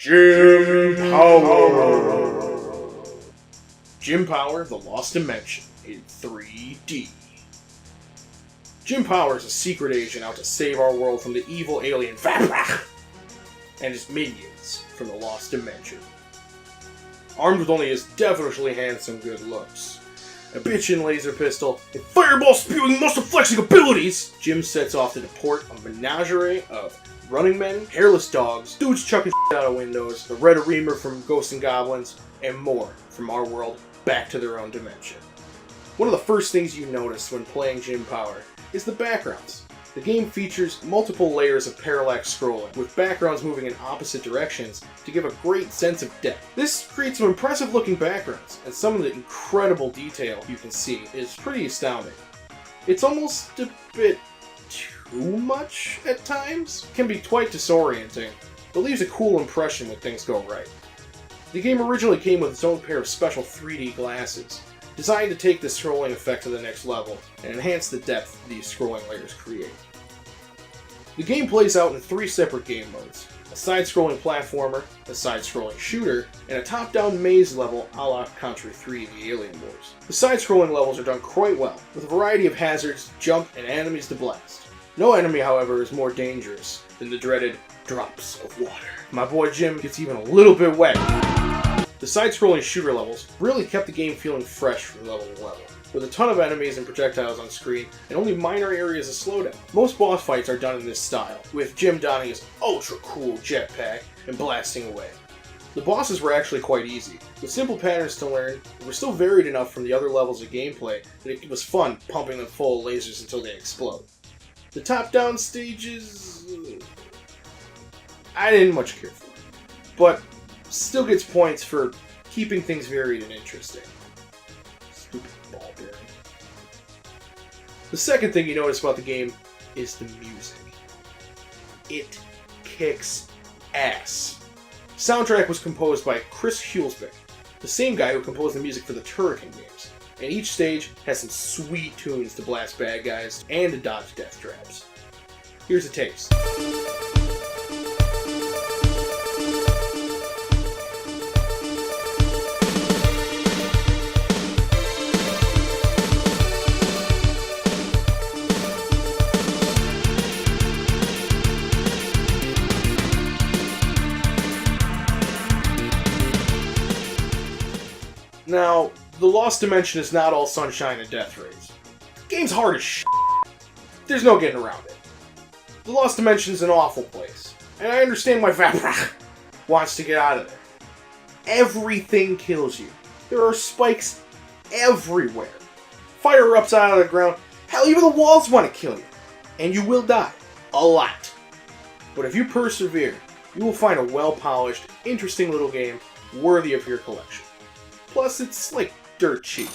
Gym Power! Gym Power, the Lost Dimension in 3D. Gym Power is a secret agent out to save our world from the evil alien Vaprach and his minions from the Lost Dimension. Armed with only his devilishly handsome good looks, a bitchin' laser pistol, and fireball-spewing muscle-flexing abilities, Jim sets off to deport a menagerie of running men, hairless dogs, dudes chucking shit out of windows, the Red Reamer from Ghosts and Goblins, and more from our world back to their own dimension. One of the first things you notice when playing Gym Power is the backgrounds. The game features multiple layers of parallax scrolling, with backgrounds moving in opposite directions to give a great sense of depth. This creates some impressive looking backgrounds, and some of the incredible detail you can see is pretty astounding. It's almost a bit too much at times. It can be quite disorienting, but leaves a cool impression when things go right. The game originally came with its own pair of special 3D glasses, designed to take the scrolling effect to the next level and enhance the depth these scrolling layers create. The game plays out in 3 separate game modes: a side-scrolling platformer, a side-scrolling shooter, and a top-down maze level a la Contra 3 The Alien Wars. The side-scrolling levels are done quite well, with a variety of hazards to jump and enemies to blast. No enemy, however, is more dangerous than the dreaded drops of water. My boy Jim gets even a little bit wet. The side-scrolling shooter levels really kept the game feeling fresh from level to level, with a ton of enemies and projectiles on screen and only minor areas of slowdown. Most boss fights are done in this style, with Jim donning his ultra cool jetpack and blasting away. The bosses were actually quite easy, with simple patterns to learn, but were still varied enough from the other levels of gameplay that it was fun pumping them full of lasers until they explode. The top-down stages, I didn't much care for, but still gets points for keeping things varied and interesting. Stupid ball bearing. The second thing you notice about the game is the music. It kicks ass. Soundtrack was composed by Chris Hulsbeck, the same guy who composed the music for the Turrican games, and each stage has some sweet tunes to blast bad guys and to dodge death traps. Here's a taste. Now, the Lost Dimension is not all sunshine and death rays. The game's hard as shit. There's no getting around it. The Lost Dimension is an awful place, and I understand why Vaprach wants to get out of there. Everything kills you. There are spikes everywhere. Fire erupts out of the ground. Hell, even the walls want to kill you. And you will die. A lot. But if you persevere, you will find a well-polished, interesting little game worthy of your collection. Plus, it's like dirt cheap.